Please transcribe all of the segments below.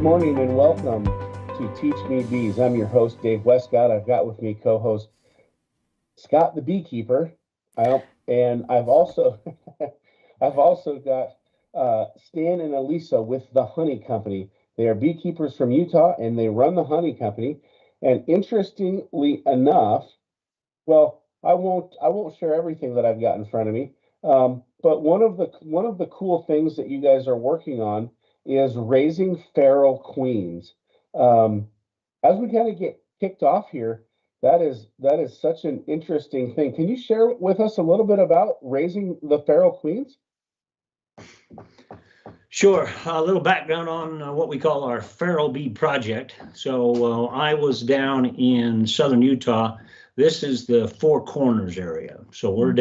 Good morning and welcome to Teach Me Bees. I'm your host, Dave Westcott. I've got with me co-host Scott the Beekeeper. And I've also I've also got Stan and Elisa with the Honey Company. They are beekeepers from Utah and they run the Honey Company. And interestingly enough, well, I won't share everything that I've got in front of me. But one of the cool things that you guys are working on is raising feral queens. Um, as we kind of get kicked off here, that is such an interesting thing. Can you share with us a little bit about raising the feral queens? Sure. A little background on what we call our Feral Bee Project. So I was down in southern Utah. This is the Four Corners area. So we're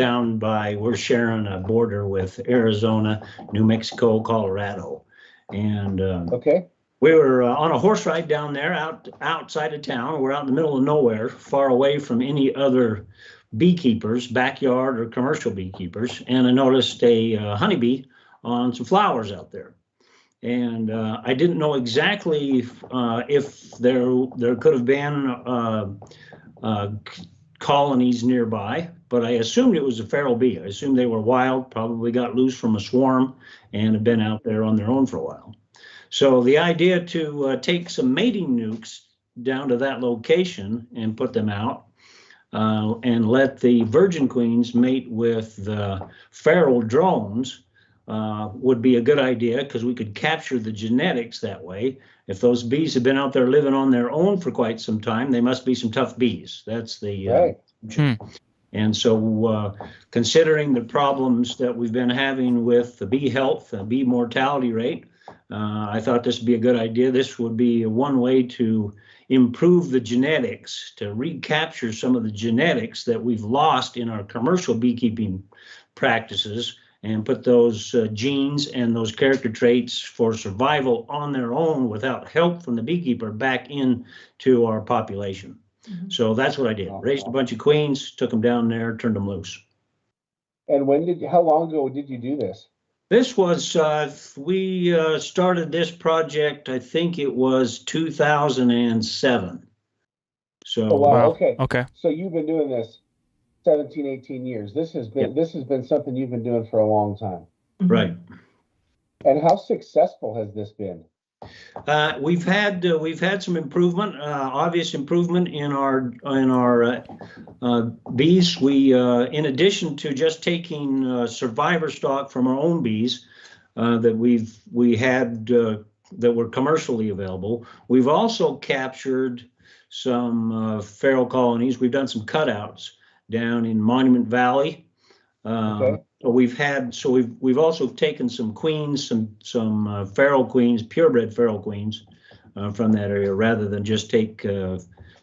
sharing a border with Arizona, New Mexico, Colorado. And Okay. we were on a horse ride down there outside of town. We're out in the middle of nowhere, far away from any other beekeepers, backyard or commercial beekeepers. And I noticed a honeybee on some flowers out there. And I didn't know exactly if there could have been colonies nearby, but I assumed it was a feral bee. I assumed they were wild, probably got loose from a swarm and have been out there on their own for a while. So the idea to take some mating nukes down to that location and put them out and let the virgin queens mate with the feral drones would be a good idea, because we could capture the genetics that way. If those bees have been out there living on their own for quite some time, they must be some tough bees. That's the Right. And so considering the problems that we've been having with the bee health, the bee mortality rate, I thought this would be a good idea. This would be one way to improve the genetics, to recapture some of the genetics that we've lost in our commercial beekeeping practices, and put those genes and those character traits for survival on their own without help from the beekeeper back into our population. Mm-hmm. So that's what I did. Raised a bunch of queens, took them down there, turned them loose. And how long ago did you do this? This was, we started this project, I think it was 2007. So, oh, wow. Okay. Okay. So you've been doing this 17, 18 years. This has been something you've been doing for a long time. Right. And how successful has this been? We've had some improvement, obvious improvement in our bees. We, in addition to just taking survivor stock from our own bees that we had that were commercially available, we've also captured some feral colonies. We've done some cutouts down in Monument Valley. Okay. We've also taken some queens, some feral queens, purebred feral queens from that area, rather than just take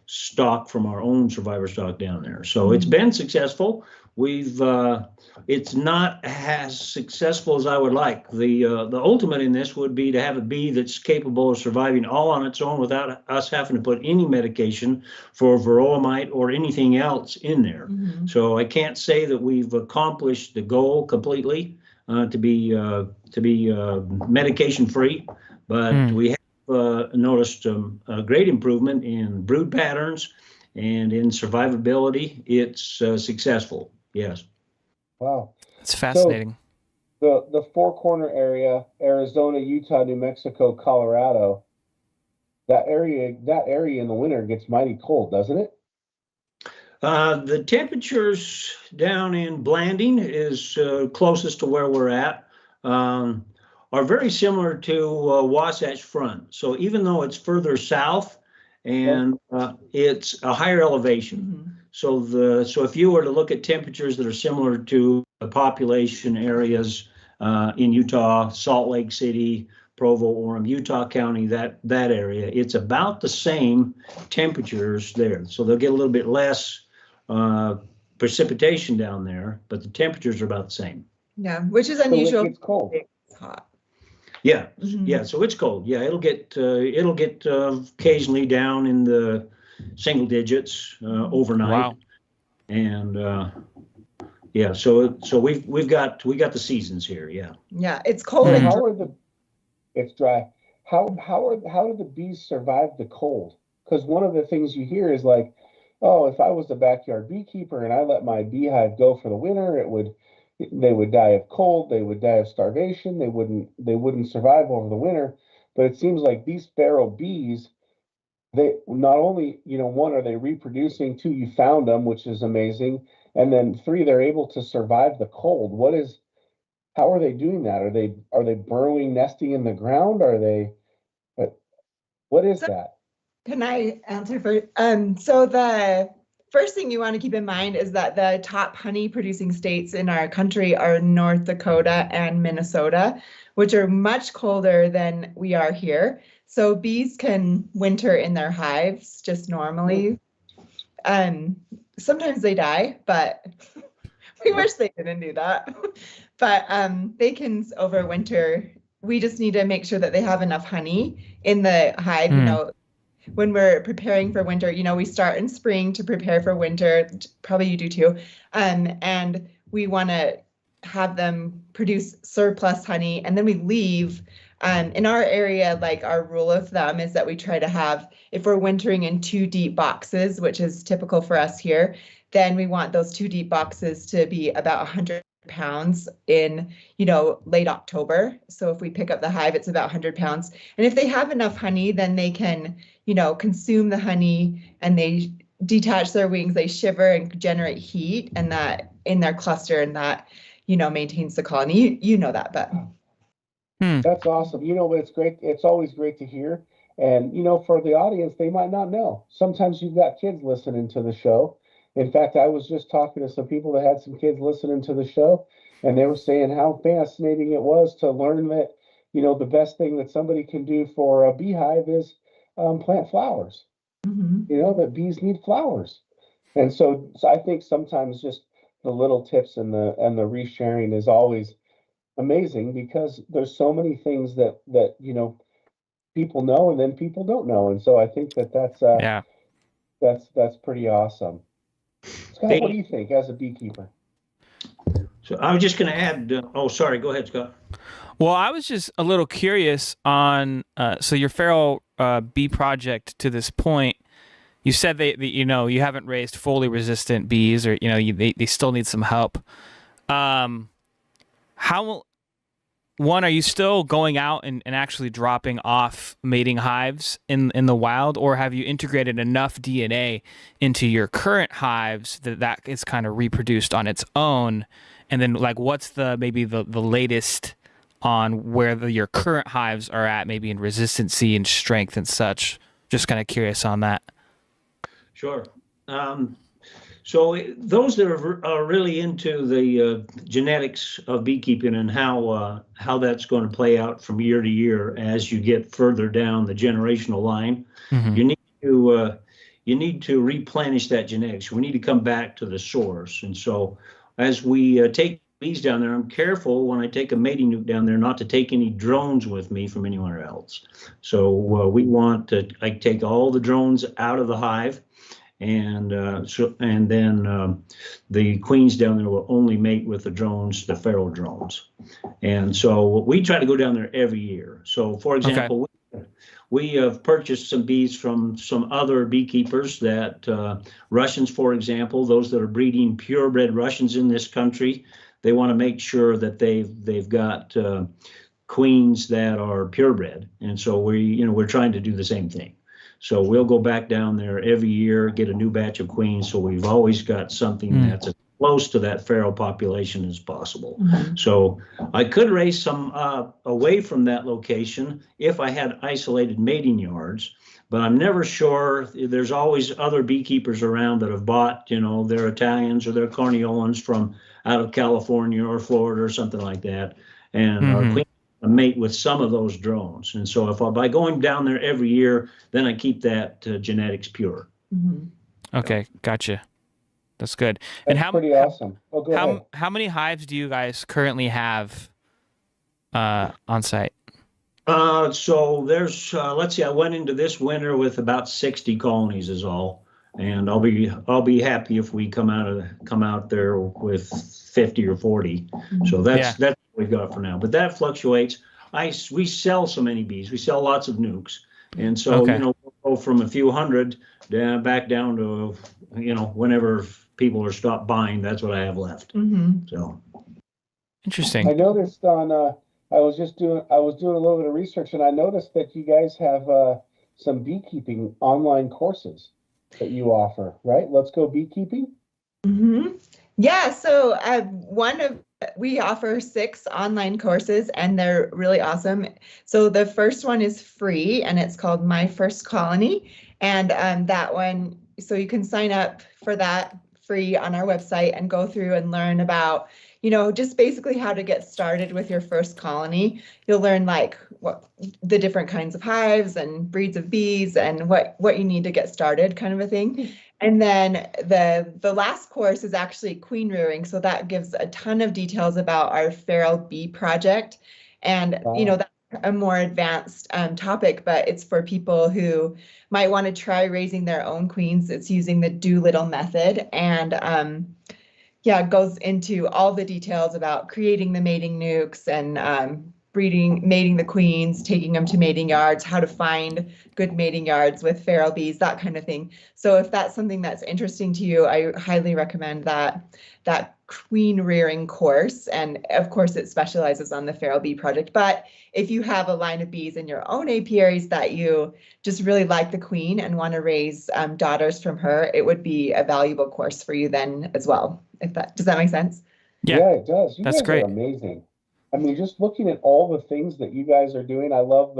stock from our own survivor stock down there. So it's been successful. It's not as successful as I would like. The ultimate in this would be to have a bee that's capable of surviving all on its own without us having to put any medication for varroa mite or anything else in there. Mm-hmm. So I can't say that we've accomplished the goal completely to be medication free, but we have noticed a great improvement in brood patterns and in survivability. It's successful. Yes. Wow. It's fascinating. So the Four Corner area, Arizona, Utah, New Mexico, Colorado, that area in the winter gets mighty cold, doesn't it? The temperatures down in Blanding is closest to where we're at, are very similar to Wasatch Front. So even though it's further south and it's a higher elevation. Mm-hmm. So if you were to look at temperatures that are similar to the population areas in Utah, Salt Lake City, Provo, Orem, Utah County, that area, it's about the same temperatures there. So they'll get a little bit less precipitation down there, but the temperatures are about the same. Yeah, which is unusual. So it gets cold. It's hot. Yeah, yeah. So it's cold. Yeah, it'll get occasionally down in the single digits overnight. Wow. And yeah, so we got the seasons here. Yeah. Yeah, it's cold. So it's dry. how do the bees survive the cold? Because one of the things you hear is like, oh, if I was a backyard beekeeper and I let my beehive go for the winter, they would die of cold, they would die of starvation, they wouldn't survive over the winter. But it seems like these feral bees, they not only, one, are they reproducing, two, you found them, which is amazing, and then three, they're able to survive the cold. How are they doing that? Are they burrowing, nesting in the ground? What is that? Can I answer first? So the first thing you want to keep in mind is that the top honey producing states in our country are North Dakota and Minnesota, which are much colder than we are here. So bees can winter in their hives just normally. Sometimes they die, but we wish they didn't do that. But they can overwinter. We just need to make sure that they have enough honey in the hive, when we're preparing for winter. We start in spring to prepare for winter. Probably you do too. And we want to have them produce surplus honey, and then we leave. In our area, like our rule of thumb is that we try to have, if we're wintering in 2 deep boxes, which is typical for us here, then we want those 2 deep boxes to be about 100 pounds in, late October. So if we pick up the hive, it's about 100 pounds. And if they have enough honey, then they can, consume the honey, and they detach their wings, they shiver and generate heat, and that in their cluster, and that, maintains the colony. You know that, but. That's awesome. But it's great. It's always great to hear. And, for the audience, they might not know. Sometimes you've got kids listening to the show. In fact, I was just talking to some people that had some kids listening to the show, and they were saying how fascinating it was to learn that, the best thing that somebody can do for a beehive is plant flowers. That bees need flowers. And so I think sometimes just the little tips and the resharing is always amazing, because there's so many things that people know and then people don't know. And so I think that's pretty awesome. Scott, what do you think as a beekeeper? So I was just going to add, sorry, go ahead, Scott. Well, I was just a little curious on, so your feral bee project to this point, you said that you haven't raised fully resistant bees, or, they still need some help. One, are you still going out and actually dropping off mating hives in the wild, or have you integrated enough DNA into your current hives that is kind of reproduced on its own? And then, what's maybe the latest on where your current hives are at, maybe in resistancy and strength and such? Just kind of curious on that. Sure. So those that are really into the genetics of beekeeping and how that's going to play out from year to year as you get further down the generational line, you need to replenish that genetics. We need to come back to the source. And so as we take bees down there, I'm careful when I take a mating nuke down there not to take any drones with me from anywhere else. So we want to take all the drones out of the hive. And then the queens down there will only mate with the drones, the feral drones. And so we try to go down there every year. So, for example, we have purchased some bees from some other beekeepers that Russians, for example, those that are breeding purebred Russians in this country, they want to make sure that they've got queens that are purebred. And so we're trying to do the same thing. So we'll go back down there every year, get a new batch of queens. So we've always got something that's as close to that feral population as possible. So I could raise some away from that location if I had isolated mating yards, but I'm never sure. There's always other beekeepers around that have bought, their Italians or their Corniolans from out of California or Florida or something like that. And our queens mate with some of those drones. And so by going down there every year, then I keep that genetics pure. Okay, gotcha. That's good. That's pretty awesome. Oh, go ahead. How many hives do you guys currently have on site? So there's, let's see, I went into this winter with about 60 colonies is all. And I'll be happy if we come out there with 50 or 40. So that's what we've got for now. But that fluctuates. we sell so many bees. We sell lots of nukes. And so, Okay. we'll go from a few hundred back down to, whenever people are stopped buying, that's what I have left. So, Interesting. I noticed on, I was doing a little bit of research, and I noticed that you guys have some beekeeping online courses that you offer, right? Let's Go Beekeeping. Yeah, so we offer 6 online courses, and they're really awesome. So the first one is free, and it's called My First Colony, and that one, so you can sign up for that free on our website and go through and learn about, just basically how to get started with your first colony. You'll learn like what the different kinds of hives and breeds of bees and what you need to get started, kind of a thing. And then the last course is actually queen rearing. So that gives a ton of details about our feral bee project. And, Wow. that's a more advanced topic, but it's for people who might want to try raising their own queens. It's using the Doolittle method. And it goes into all the details about creating the mating nukes and mating the queens, taking them to mating yards, how to find good mating yards with feral bees, that kind of thing. So if that's something that's interesting to you, I highly recommend that queen rearing course. And of course, it specializes on the feral bee project. But if you have a line of bees in your own apiaries that you just really like the queen and want to raise daughters from her, it would be a valuable course for you then as well. Does that make sense? Yeah, it does. You that's guys great. are amazing. I mean, just looking at all the things that you guys are doing, I love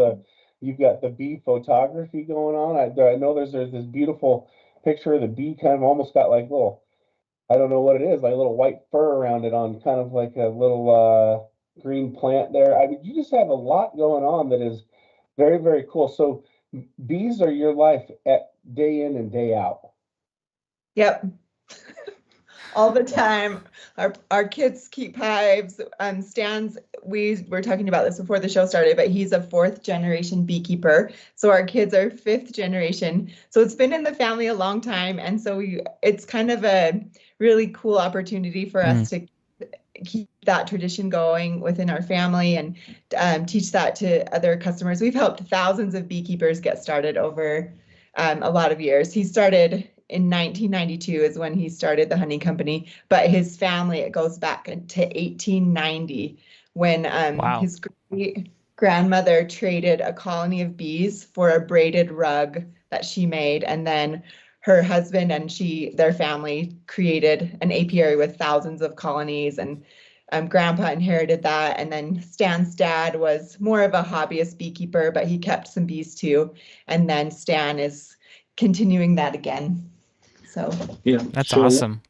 you've got the bee photography going on. I know there's this beautiful picture of the bee, kind of almost got like little, I don't know what it is, like a little white fur around it on kind of like a little green plant there. I mean, you just have a lot going on that is very, very cool. So bees are your life at day in and day out. Yep. All the time. Our kids keep hives. Stan's, we were talking about this before the show started, but he's a 4th generation beekeeper. So our kids are 5th generation. So it's been in the family a long time. And so it's kind of a really cool opportunity for us to keep that tradition going within our family and teach that to other customers. We've helped thousands of beekeepers get started over a lot of years. He started in 1992 is when he started the honey company, but his family, it goes back to 1890 when his grandmother traded a colony of bees for a braided rug that she made, and then her husband and their family created an apiary with thousands of colonies, and Grandpa inherited that. And then Stan's dad was more of a hobbyist beekeeper, but he kept some bees too. And then Stan is continuing that again. So yeah, that's awesome.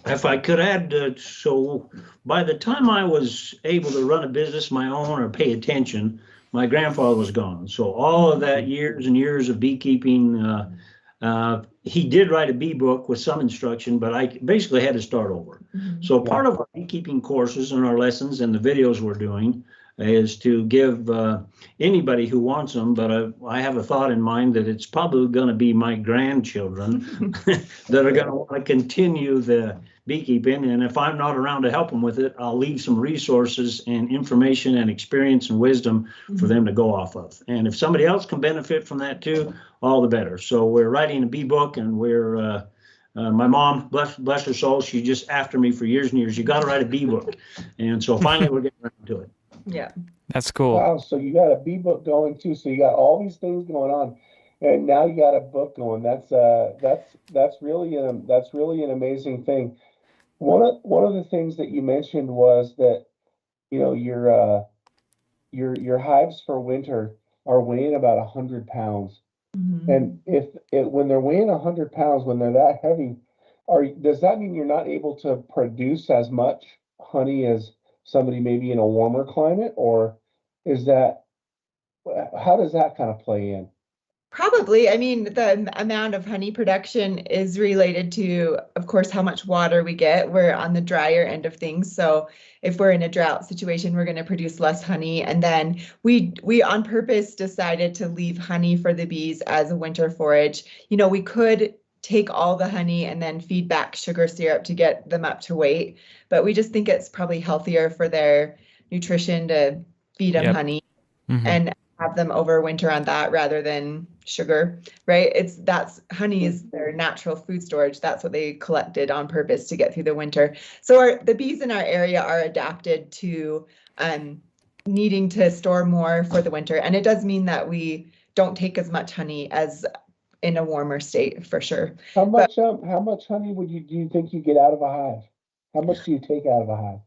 If I could add, so by the time I was able to run a business my own or pay attention, my grandfather was gone. So all of that years and years of beekeeping, he did write a bee book with some instruction, but I basically had to start over. So part of our beekeeping courses and our lessons and the videos we're doing is to give anybody who wants them, but I have a thought in mind that it's probably going to be my grandchildren that are going to want to continue the beekeeping. And if I'm not around to help them with it, I'll leave some resources and information and experience and wisdom for them to go off of. And if somebody else can benefit from that too, all the better. So we're writing a bee book, and we're my mom, bless her soul, she just after me for years and years. You got to write a bee book, and so finally we're getting around to it. yeah, That's cool. Wow, so you got a bee book going too. So you got all these things going on, and now you got a book going. That's really an amazing thing. One of the things that you mentioned was that your hives for winter are weighing about 100 pounds. And when they're weighing 100 pounds, when they're that heavy, does that mean you're not able to produce as much honey as somebody maybe in a warmer climate, or how does that kind of play in? Probably. I mean, the amount of honey production is related to, of course, how much water we get. We're on the drier end of things. So if we're in a drought situation, we're going to produce less honey. And then we on purpose decided to leave honey for the bees as a winter forage. We could take all the honey and then feed back sugar syrup to get them up to weight. But we just think it's probably healthier for their nutrition to feed them honey. and have them overwinter on that rather than sugar, right? Honey is their natural food storage. That's what they collected on purpose to get through the winter. So the bees in our area are adapted to needing to store more for the winter. And it does mean that we don't take as much honey as in a warmer state, for sure. How much honey do you think you get out of a hive? How much do you take out of a hive?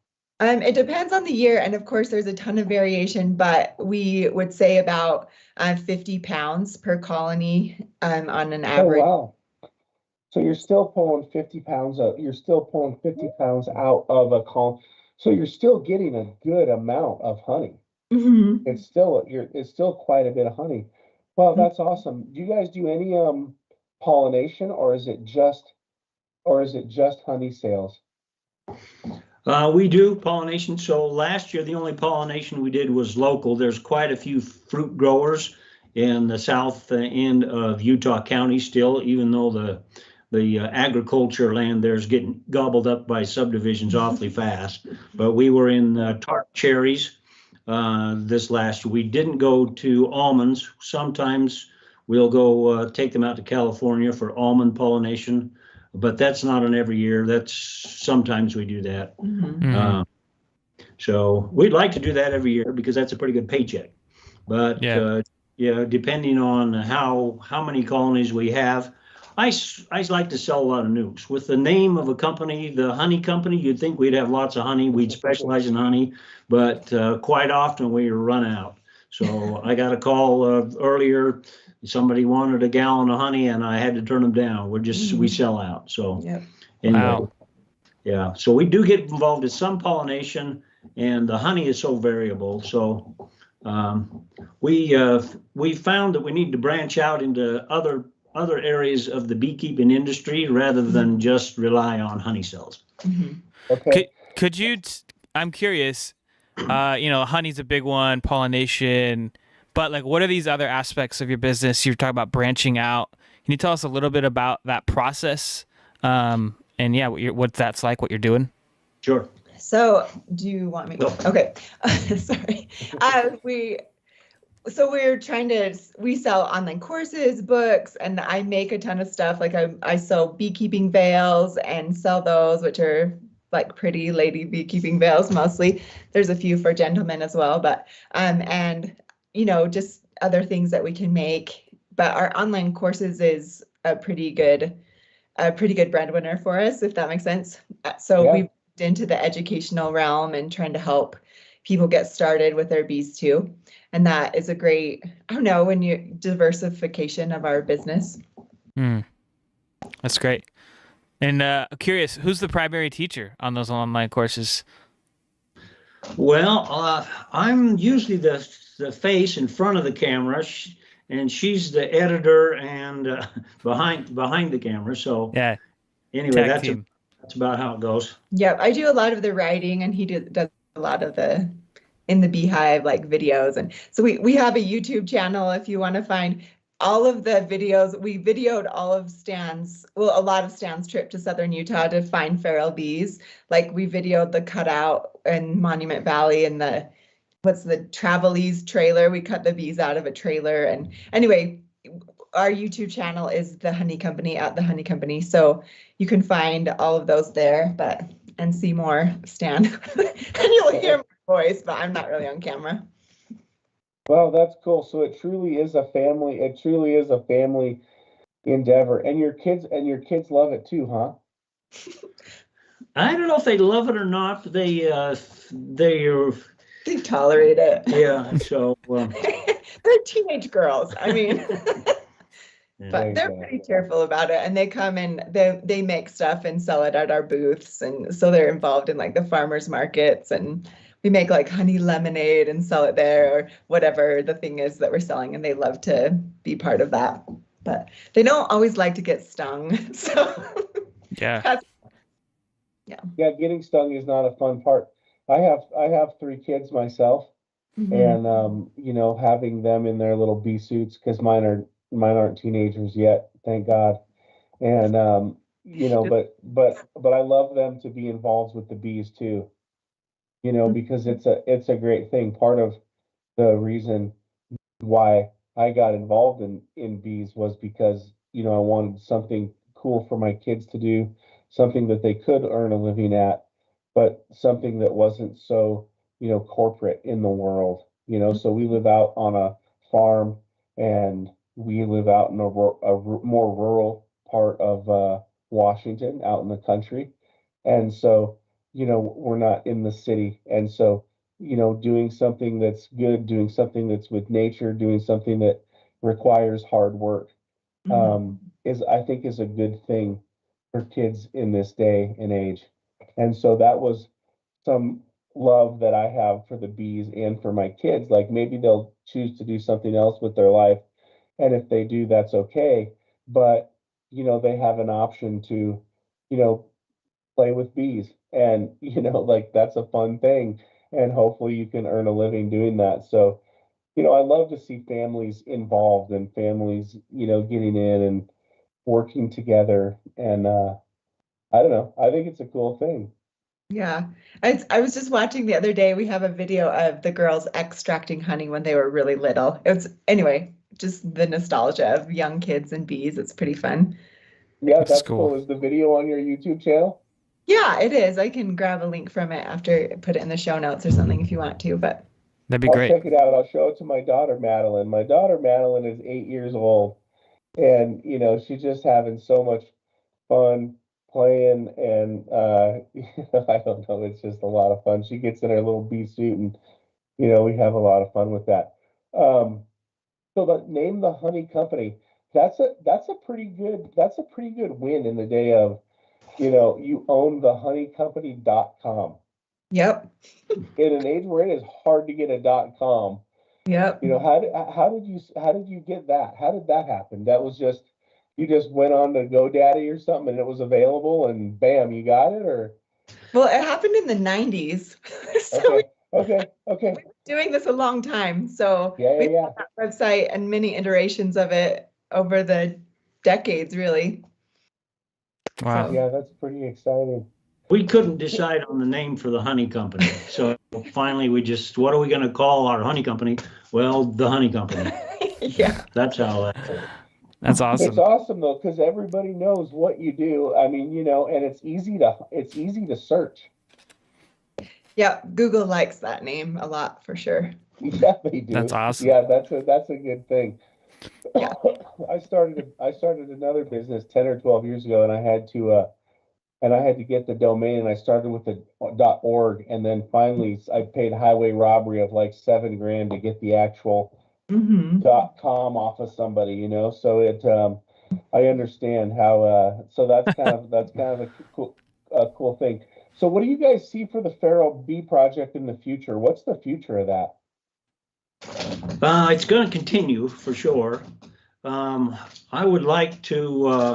It depends on the year, and of course there's a ton of variation, but we would say about 50 pounds per colony on an average. Oh, wow. So you're still pulling 50 pounds out. You're still pulling 50 pounds out of a colony. So you're still getting a good amount of honey. Mm-hmm. It's still quite a bit of honey. Well, that's awesome. Do you guys do any pollination, or is it just honey sales? We do pollination. So last year, the only pollination we did was local. There's quite a few fruit growers in the south end of Utah County still, even though the agriculture land there's getting gobbled up by subdivisions awfully fast. But we were in tart cherries this last year. We didn't go to almonds. Sometimes we'll go take them out to California for almond pollination. But that's not an every year. That's sometimes we do that. Mm-hmm. So we'd like to do that every year because that's a pretty good paycheck. But depending on how many colonies we have, I like to sell a lot of nukes. With the name of a company, the honey company, you'd think we'd have lots of honey. We'd specialize in honey, but quite often we run out. So I got a call earlier. Somebody wanted a gallon of honey and I had to turn them down. We sell out. So anyway, wow. Yeah. So we do get involved in some pollination, and the honey is so variable. So we found that we need to branch out into other areas of the beekeeping industry rather than just rely on honey cells. Mm-hmm. Okay. Could you? I'm curious. Honey's a big one, pollination. But like, what are these other aspects of your business? You're talking about branching out. Can you tell us a little bit about that process? And what that's like, what you're doing? Sure. So do you want me? No. Okay. Sorry. We sell online courses, books, and I make a ton of stuff. Like I sell beekeeping veils and sell those, which are like pretty lady beekeeping veils mostly. There's a few for gentlemen as well, but and just other things that we can make. But our online courses is a pretty good breadwinner for us, if that makes sense. So we've moved into the educational realm and trying to help people get started with their bees too. And that is a great, diversification of our business. That's great. And I'm curious, who's the primary teacher on those online courses? Well, I'm usually the face in front of the camera, and she's the editor and behind the camera. So anyway, that's about how it goes. Yeah, I do a lot of the writing, and he does a lot of the in the beehive like videos. And so we have a YouTube channel if you want to find all of the videos. We videoed all of a lot of Stan's trip to southern Utah to find feral bees. Like we videoed the cutout in Monument Valley and the Travelese trailer. We cut the bees out of a trailer. And anyway, our YouTube channel is The Honey Company, at The Honey Company. So you can find all of those there, and see more Stan. And you'll hear my voice, but I'm not really on camera. Well, that's cool. So it truly is a family. It truly is a family endeavor, and your kids love it too, huh? I don't know if they love it or not. But they tolerate it. Yeah. So they're teenage girls. I mean, but they're pretty careful about it, and they come and they make stuff and sell it at our booths, and so they're involved in like the farmers markets, and we make like honey lemonade and sell it there, or whatever the thing is that we're selling, and they love to be part of that. But they don't always like to get stung. So yeah, getting stung is not a fun part. I have 3 kids myself, and having them in their little bee suits, because mine aren't teenagers yet, thank God. And but I love them to be involved with the bees too. Because it's a great thing. Part of the reason why I got involved in bees was because, you know, I wanted something cool for my kids to do, something that they could earn a living at, but something that wasn't so, you know, corporate in the world, you know. So we live out on a farm, and we live out in more rural part of Washington, out in the country. And so, you know, we're not in the city. And so, you know, doing something that's good, doing something that's with nature, doing something that requires hard work, is, I think, is a good thing for kids in this day and age. And so that was some love that I have for the bees and for my kids. Like, maybe they'll choose to do something else with their life, and if they do, that's okay. But, you know, they have an option to, you know, play with bees, and, you know, like, that's a fun thing, and hopefully you can earn a living doing that. So, you know, I love to see families involved, and families, you know, getting in and working together. And I don't know, I think it's a cool thing. Yeah, I was just watching the other day. We have a video of the girls extracting honey when they were really little. It was, anyway, just the nostalgia of young kids and bees. It's pretty fun. Yeah, That's that's cool. cool. Is the video on your YouTube channel? Yeah, it is. I can grab a link from it after, put it in the show notes or something if you want to, but That'd be I'll great. check it out. I'll show it to my daughter Madeline. My daughter Madeline is 8 years old, and, you know, she's just having so much fun playing. And I don't know, it's just a lot of fun. She gets in her little bee suit, and, you know, we have a lot of fun with that. Um, so the name, the Honey Company, that's a pretty good win in the day of, you know, you own the honeycompany.com. yep, In an age where it is hard to get a .com, yep. you know, how did you get that? How did that happen? That was just, you just went on to GoDaddy or something, and it was available, and bam, you got it? Or Well, it happened in the 90s. So okay, okay, doing this a long time. So yeah, we yeah, yeah. have that website and many iterations of it over the decades, really. Wow. So Yeah, that's pretty exciting. We couldn't decide on the name for the honey company. So finally we just, what are we going to call our honey company? Well, the honey company. yeah, That's how That's It's awesome. awesome though, because everybody knows what you do. I mean, you know, and it's easy to search. yeah. Google likes that name a lot for sure. Yeah, they do. That's awesome. Yeah, that's a good thing. Yeah. I started another business 10 or 12 years ago, and I had to get the domain, and I started with the .org, and then finally I paid highway robbery of like $7,000 to get the actual Hmm. .com off of somebody, you know. So I understand how so that's kind of a cool thing. So what do you guys see for the Feral Bee Project in the future? What's the future of that? it's going to continue for sure. I would like to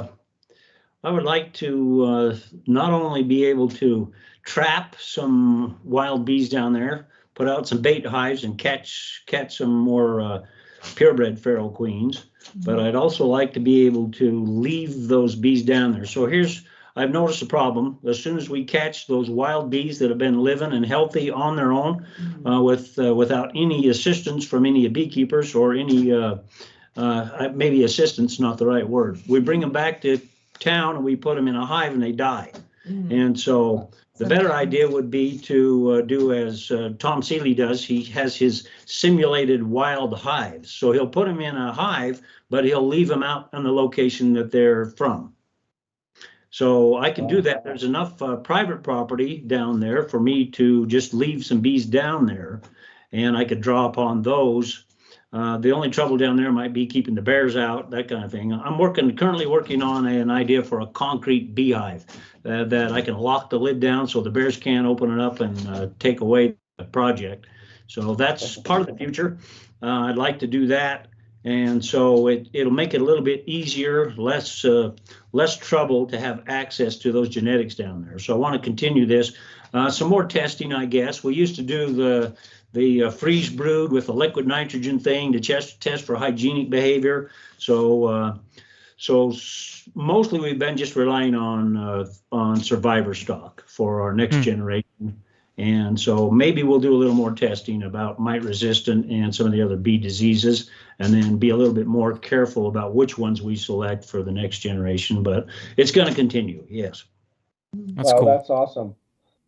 not only be able to trap some wild bees down there, put out some bait hives, and catch some more purebred feral queens, but I'd also like to be able to leave those bees down there. So I've noticed a problem. As soon as we catch those wild bees that have been living and healthy on their own, without any assistance from any beekeepers or any maybe assistance, not the right word, we bring them back to town and we put them in a hive and they die. And so the better idea would be to do as Tom Seeley does. He has his simulated wild hives. So he'll put them in a hive, but he'll leave them out on the location that they're from. So I can do that. There's enough private property down there for me to just leave some bees down there, and I could draw upon those. The only trouble down there might be keeping the bears out, that kind of thing. I'm currently working on an idea for a concrete beehive that I can lock the lid down so the bears can't open it up and take away the project. So that's part of the future. I'd like to do that. And so it'll make it a little bit easier, less trouble to have access to those genetics down there. So I want to continue this. Some more testing, I guess. We used to do the freeze brood with a liquid nitrogen thing to test for hygienic behavior. So mostly we've been just relying on survivor stock for our next generation. And so maybe we'll do a little more testing about mite resistant and some of the other bee diseases, and then be a little bit more careful about which ones we select for the next generation. But it's going to continue. Yes. That's Wow, cool. that's awesome.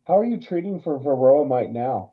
How are you treating for varroa mite now?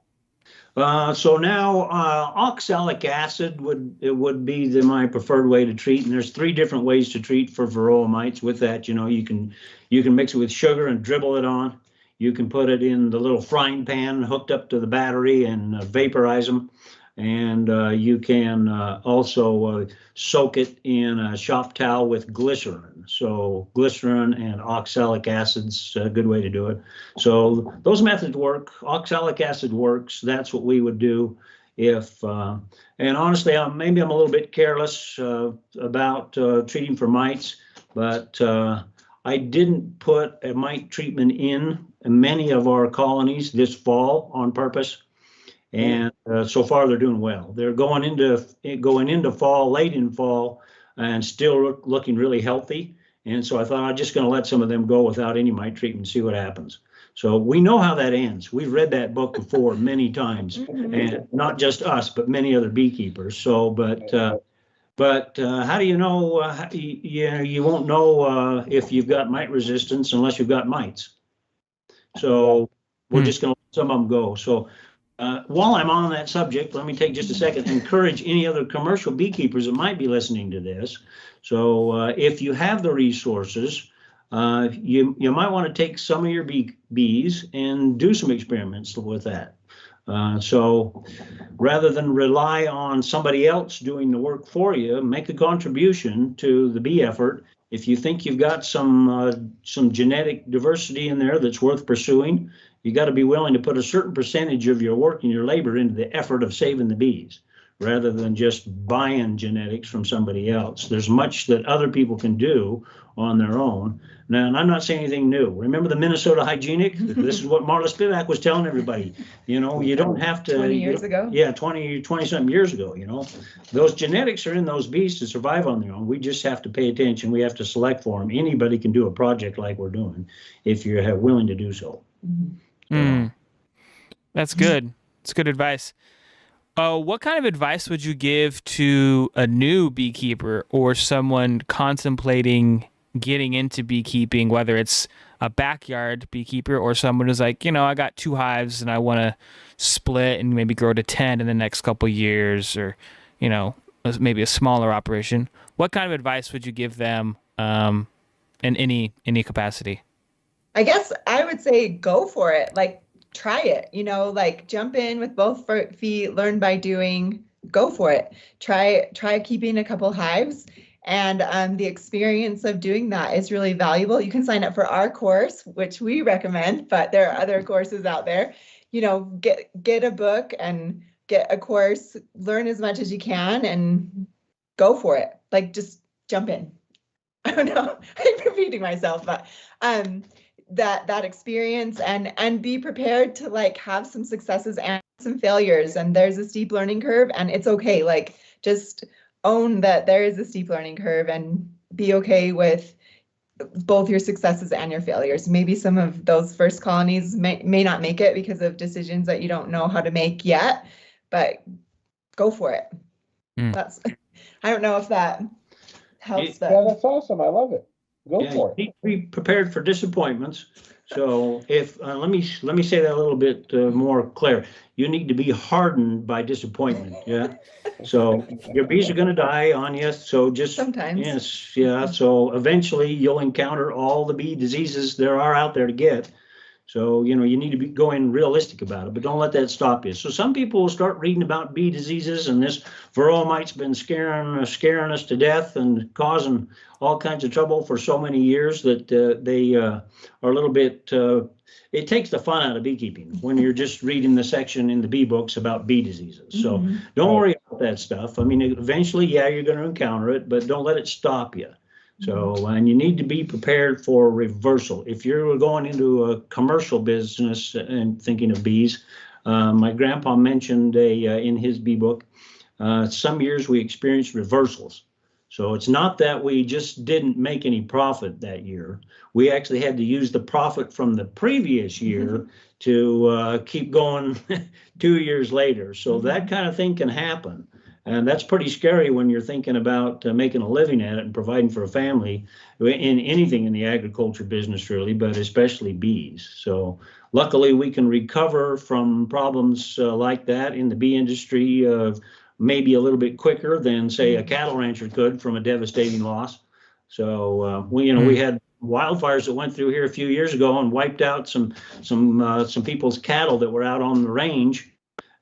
So now oxalic acid would be my preferred way to treat, and there's 3 different ways to treat for varroa mites. With that, you can mix it with sugar and dribble it on. You can put it in the little frying pan hooked up to the battery and vaporize them. And you can also soak it in a shop towel with glycerin. So glycerin and oxalic acid's a good way to do it. So those methods work. Oxalic acid works. That's what we would do if, and honestly, maybe I'm a little bit careless about treating for mites, but I didn't put a mite treatment in many of our colonies this fall on purpose. And so far they're doing well. They're going into fall, late in fall, and still looking really healthy. And so I thought I'm just going to let some of them go without any mite treatment and see what happens. So we know how that ends. We've read that book before many times, and not just us, but many other beekeepers. So, but how do you know? You won't know if you've got mite resistance unless you've got mites. So we're just going to let some of them go. So. While I'm on that subject, let me take just a second and encourage any other commercial beekeepers that might be listening to this. So if you have the resources, you might want to take some of your bees and do some experiments with that. So rather than rely on somebody else doing the work for you, make a contribution to the bee effort. If you think you've got some genetic diversity in there that's worth pursuing, you got to be willing to put a certain percentage of your work and your labor into the effort of saving the bees, rather than just buying genetics from somebody else. There's much that other people can do on their own. Now, and I'm not saying anything new. Remember the Minnesota Hygienic? This is what Marla Spivak was telling everybody. You don't have to. 20 years ago? Yeah, 20 something years ago, Those genetics are in those bees to survive on their own. We just have to pay attention. We have to select for them. Anybody can do a project like we're doing if you're willing to do so. That's good. It's good advice. What kind of advice would you give to a new beekeeper or someone contemplating getting into beekeeping, whether it's a backyard beekeeper or someone who's like, I got 2 hives and I want to split and maybe grow to 10 in the next couple of years, or, maybe a smaller operation? What kind of advice would you give them in any capacity? I guess I would say go for it. Like, try it, jump in with both feet, learn by doing, go for it. Try keeping a couple hives, and the experience of doing that is really valuable. You can sign up for our course, which we recommend, but there are other courses out there. Get a book and get a course, learn as much as you can and go for it. Just jump in. I don't know, I'm repeating myself, but that experience and be prepared to have some successes and some failures, and there's a steep learning curve, and it's okay. Just own that there is a steep learning curve and be okay with both your successes and your failures. Maybe some of those first colonies may not make it because of decisions that you don't know how to make yet, but go for it. That's, I don't know if that helps. Yeah, that's awesome. I love it. Go for it. You need to be prepared for disappointments. So if let me say that a little bit more clear. You need to be hardened by disappointment. Yeah. So your bees are going to die on you. So just sometimes. Yes. Yeah. So eventually you'll encounter all the bee diseases there are out there to get. So, you need to be going realistic about it, but don't let that stop you. So some people will start reading about bee diseases, and this varroa mite's been scaring us to death and causing all kinds of trouble for so many years that they are a little bit, it takes the fun out of beekeeping when you're just reading the section in the bee books about bee diseases. So don't worry about that stuff. I mean, eventually, yeah, you're going to encounter it, but don't let it stop you. So, and you need to be prepared for reversal. If you're going into a commercial business and thinking of bees, my grandpa mentioned in his bee book, some years we experienced reversals. So it's not that we just didn't make any profit that year. We actually had to use the profit from the previous year to keep going 2 years later. So that kind of thing can happen. And that's pretty scary when you're thinking about making a living at it and providing for a family in anything in the agriculture business, really, but especially bees. So luckily, we can recover from problems like that in the bee industry maybe a little bit quicker than, say, a cattle rancher could from a devastating loss. So we had wildfires that went through here a few years ago and wiped out some people's cattle that were out on the range.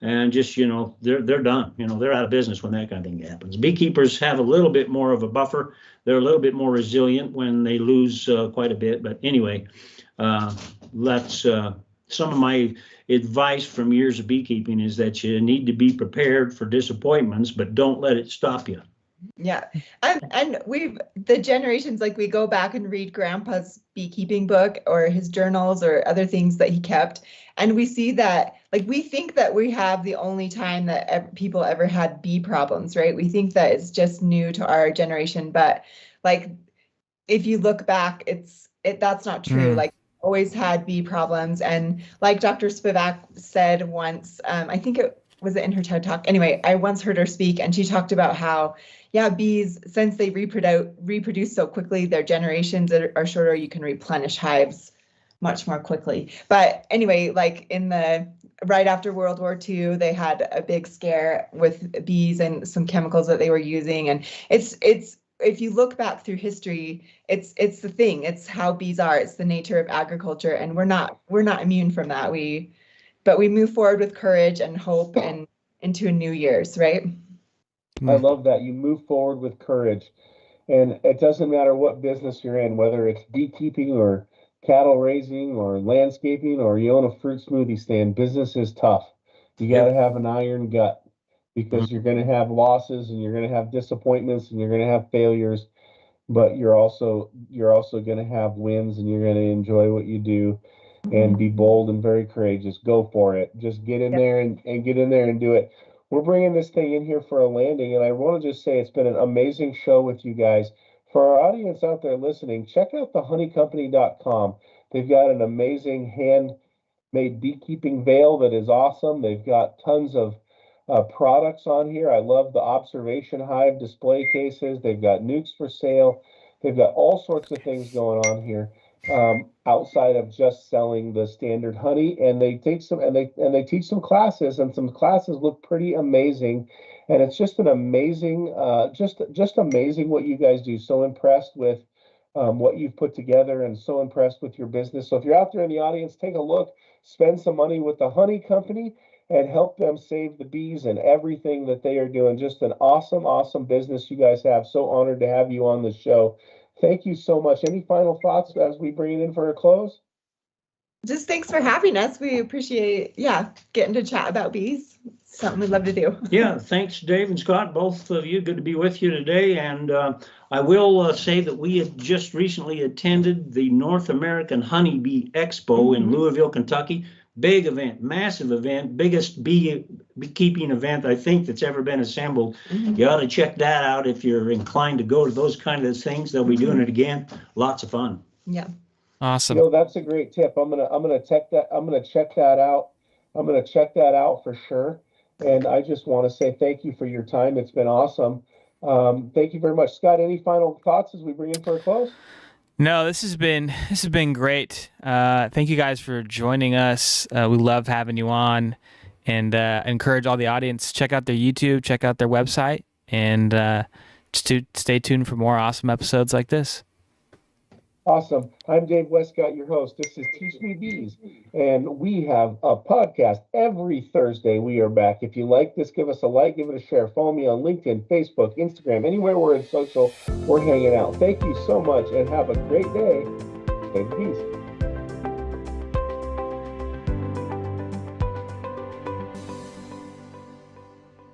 And just, they're done. They're out of business when that kind of thing happens. Beekeepers have a little bit more of a buffer. They're a little bit more resilient when they lose quite a bit. But anyway, that's some of my advice from years of beekeeping is that you need to be prepared for disappointments, but don't let it stop you. Yeah. And the generations, like we go back and read Grandpa's beekeeping book or his journals or other things that he kept. And we see that, like, we think that we have the only time that people ever had bee problems, right? We think that it's just new to our generation. But like, if you look back, that's not true. Like, always had bee problems. And like Dr. Spivak said once, I think it was in her TED Talk. Anyway, I once heard her speak and she talked about how, bees, since they reproduce so quickly, their generations are shorter, you can replenish hives much more quickly. But anyway, like right after World War II, they had a big scare with bees and some chemicals that they were using. And it's if you look back through history, it's the thing. It's how bees are. It's the nature of agriculture, and we're not immune from that. But we move forward with courage and hope and into a new year's, right? I love that. You move forward with courage, and it doesn't matter what business you're in, whether it's beekeeping or cattle raising or landscaping or you own a fruit smoothie stand. Business is tough. You got to have an iron gut, because you're going to have losses and you're going to have disappointments and you're going to have failures, but you're also going to have wins, and you're going to enjoy what you do and be bold and very courageous. Go for it. Just get in there and get in there and do it. We're bringing this thing in here for a landing, and I want to just say it's been an amazing show with you guys. For our audience out there listening, check out thehoneycompany.com. They've got an amazing handmade beekeeping veil that is awesome. They've got tons of products on here. I love the observation hive display cases. They've got nukes for sale. They've got all sorts of things going on here outside of just selling the standard honey. And they take some and they teach some classes, and some classes look pretty amazing. And it's just an amazing, just amazing what you guys do. So impressed with what you've put together, and so impressed with your business. So if you're out there in the audience, take a look, spend some money with the Honey Company, and help them save the bees and everything that they are doing. Just an awesome, awesome business you guys have. So honored to have you on the show. Thank you so much. Any final thoughts as we bring it in for a close? Just thanks for having us. We appreciate, getting to chat about bees. Something we'd love to do. Yeah, thanks, Dave and Scott, both of you. Good to be with you today. And I will say that we had just recently attended the North American Honeybee Expo in Louisville, Kentucky. Big event, massive event, biggest beekeeping event I think that's ever been assembled. You ought to check that out if you're inclined to go to those kind of things. They'll be doing it again. Lots of fun. Yeah. Awesome. That's a great tip. I'm gonna check that. I'm gonna check that out. I'm gonna check that out for sure. And I just want to say thank you for your time. It's been awesome. Thank you very much, Scott. Any final thoughts as we bring in for a close? No, this has been great. Thank you guys for joining us. We love having you on, and encourage all the audience, check out their YouTube, check out their website, and just to stay tuned for more awesome episodes like this. Awesome. I'm Dave Westcott, your host. This is Teach Me Bees, and we have a podcast every Thursday. We are back. If you like this, give us a like, give it a share. Follow me on LinkedIn, Facebook, Instagram, anywhere we're in social, we're hanging out. Thank you so much, and have a great day. Stay bees.